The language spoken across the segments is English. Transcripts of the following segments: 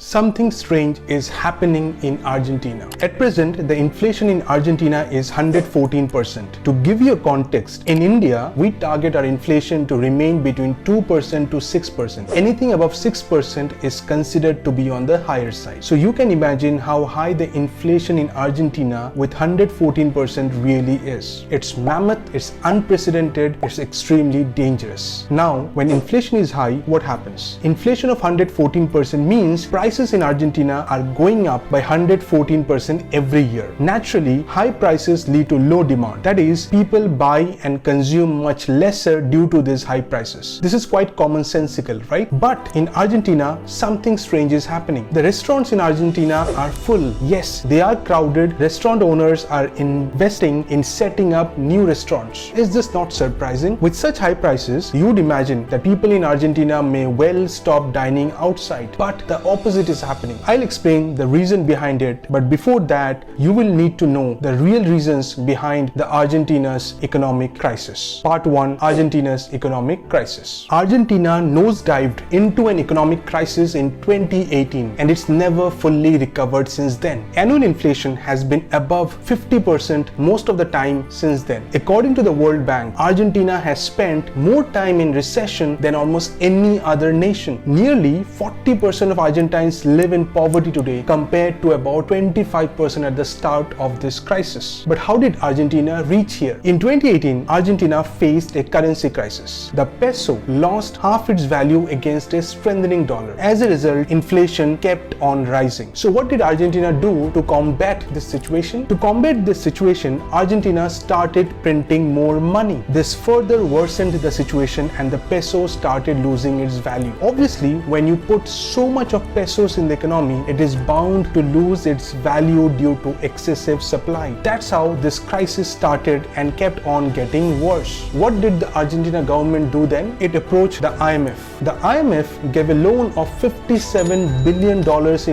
Something strange is happening in Argentina. At present, the inflation in Argentina is 114%. To give you a context, in India, we target our inflation to remain between 2% to 6%. Anything above 6% is considered to be on the higher side. So you can imagine how high the inflation in Argentina with 114% really is. It's mammoth, it's unprecedented, it's extremely dangerous. Now, when inflation is high, what happens? Inflation of 114% means prices in Argentina are going up by 114% every year. Naturally, high prices lead to low demand. That is, people buy and consume much lesser due to these high prices. This is quite commonsensical, right? But in Argentina, something strange is happening. The restaurants in Argentina are full. Yes, they are crowded. Restaurant owners are investing in setting up new restaurants. Is this not surprising? With such high prices, you would imagine that people in Argentina may well stop dining outside. But the opposite is happening. I'll explain the reason behind it, but before that, you will need to know the real reasons behind the Argentina's economic crisis. Part 1: Argentina's economic crisis. Argentina nosedived into an economic crisis in 2018 and it's never fully recovered since then. Annual inflation has been above 50% most of the time since then. According to the World Bank, Argentina has spent more time in recession than almost any other nation. Nearly 40% of Argentines live in poverty today compared to about 25% at the start of this crisis. But how did Argentina reach here? In 2018, Argentina faced a currency crisis. The peso lost half its value against a strengthening dollar. As a result, inflation kept on rising. So what did Argentina do to combat this situation? To combat this situation, Argentina started printing more money. This further worsened the situation and the peso started losing its value. Obviously, when you put so much of pesos in the economy, it is bound to lose its value due to excessive supply. That's how this crisis started and kept on getting worse. What did the Argentina government do then? It approached the IMF. The IMF gave a loan of $57 billion in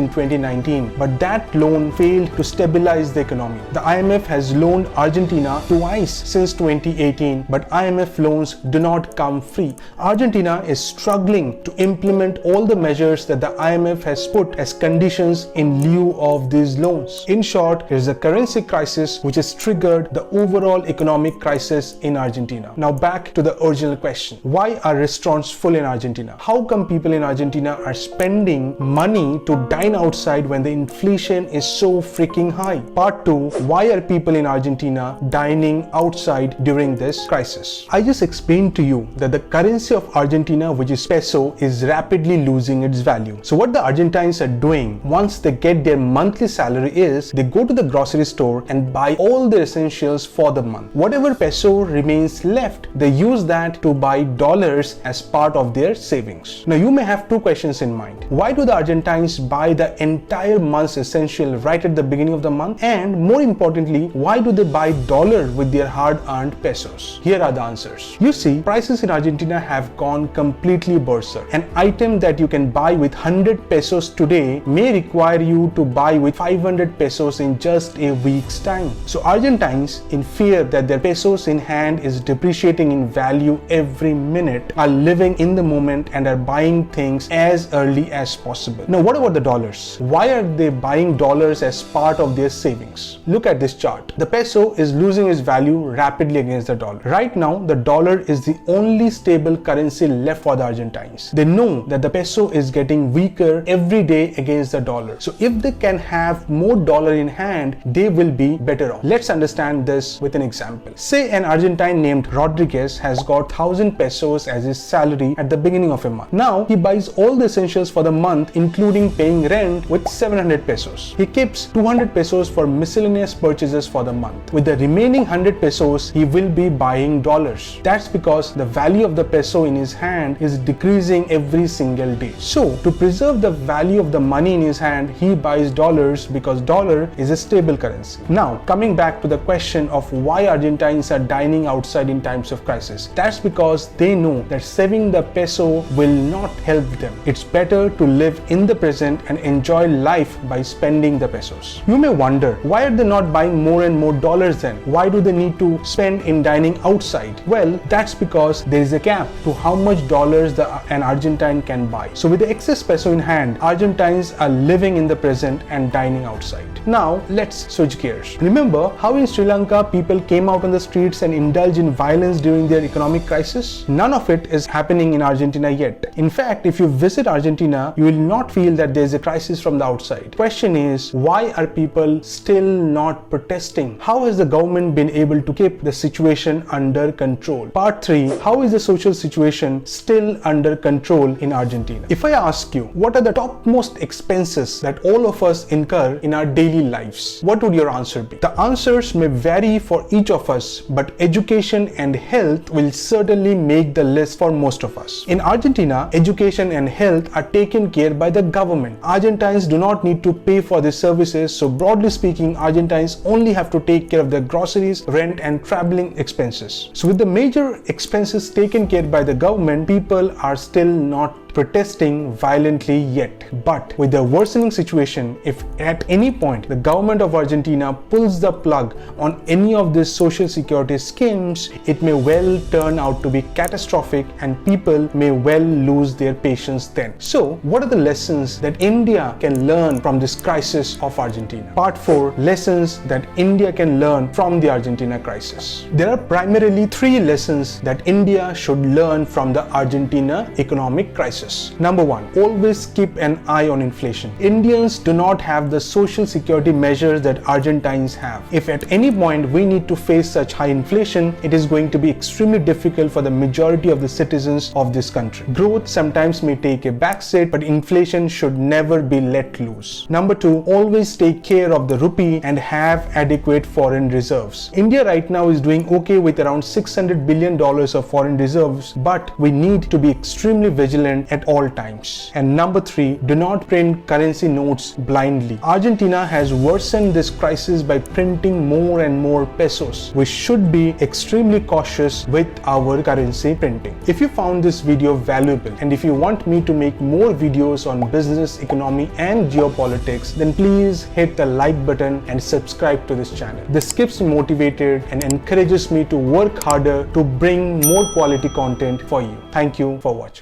2019, but that loan failed to stabilize the economy. The IMF has loaned Argentina twice since 2018, but IMF loans do not come free. Argentina is struggling to implement all the measures that the IMF has put as conditions in lieu of these loans. In short, there is a currency crisis which has triggered the overall economic crisis in Argentina. Now back to the original question. Why are restaurants full in Argentina? How come people in Argentina are spending money to dine outside when the inflation is so freaking high? Part 2. Why are people in Argentina dining outside during this crisis? I just explained to you that the currency of Argentina, which is peso, is rapidly losing its value. So what the Argentines are doing once they get their monthly salary is they go to the grocery store and buy all their essentials for the month. Whatever peso remains left, they use that to buy dollars as part of their savings. Now you may have two questions in mind. Why do the Argentines buy the entire month's essential right at the beginning of the month? And more importantly, why do they buy dollar with their hard-earned pesos? Here are the answers. You see, prices in Argentina have gone completely berserk. An item that you can buy with 100 pesos today may require you to buy with 500 pesos in just a week's time. So Argentines, in fear that their pesos in hand is depreciating in value every minute, are living in the moment and are buying things as early as possible. Now what about the dollars? Why are they buying dollars as part of their savings? Look at this chart. The peso is losing its value rapidly against the dollar. Right now, the dollar is the only stable currency left for the Argentines. They know that the peso is getting weaker every day against the dollar. So if they can have more dollar in hand, they will be better off. Let's understand this with an example. Say an Argentine named Rodriguez has got 1,000 pesos as his salary at the beginning of a month. Now he buys all the essentials for the month, including paying rent, with 700 pesos. He keeps 200 pesos for miscellaneous purchases for the month. With the remaining 100 pesos, he will be buying dollars. That's because the value of the peso in his hand is decreasing every single day. So to preserve the value of the money in his hand, he buys dollars because dollar is a stable currency. Now coming back to the question of why Argentines are dining outside in times of crisis. That's because they know that saving the peso will not help them. It's better to live in the present and enjoy life by spending the pesos. You may wonder, why are they not buying more and more dollars then? Why do they need to spend in dining outside? Well, that's because there is a cap to how much dollars an Argentine can buy. So with the excess peso in hand, instead, Argentines are living in the present and dining outside. Now, let's switch gears. Remember how in Sri Lanka people came out on the streets and indulged in violence during their economic crisis? None of it is happening in Argentina yet. In fact, if you visit Argentina, you will not feel that there is a crisis from the outside. Question is, why are people still not protesting? How has the government been able to keep the situation under control? Part 3. How is the social situation still under control in Argentina? If I ask you, what are the topmost expenses that all of us incur in our daily lives? What would your answer be? The answers may vary for each of us, but education and health will certainly make the list for most of us. In Argentina, education and health are taken care by the government. Argentines do not need to pay for these services, so broadly speaking, Argentines only have to take care of their groceries, rent and traveling expenses. So with the major expenses taken care by the government, people are still not protesting violently yet. But with the worsening situation, if at any point the government of Argentina pulls the plug on any of these social security schemes, it may well turn out to be catastrophic and people may well lose their patience then. So what are the lessons that India can learn from this crisis of Argentina? Part 4. Lessons that India can learn from the Argentina crisis. There are primarily 3 lessons that India should learn from the Argentina economic crisis. Number 1, always keep an eye on inflation. Indians do not have the social security measures that Argentines have. If at any point we need to face such high inflation, it is going to be extremely difficult for the majority of the citizens of this country. Growth sometimes may take a backseat, but inflation should never be let loose. Number 2, always take care of the rupee and have adequate foreign reserves. India right now is doing okay with around $600 billion of foreign reserves, but we need to be extremely vigilant at all times. And number 3, do not print currency notes blindly. Argentina has worsened this crisis by printing more and more pesos. We should be extremely cautious with our currency printing. If you found this video valuable and if you want me to make more videos on business, economy and geopolitics, then please hit the like button and subscribe to this channel. This keeps me motivated and encourages me to work harder to bring more quality content for you. Thank you for watching.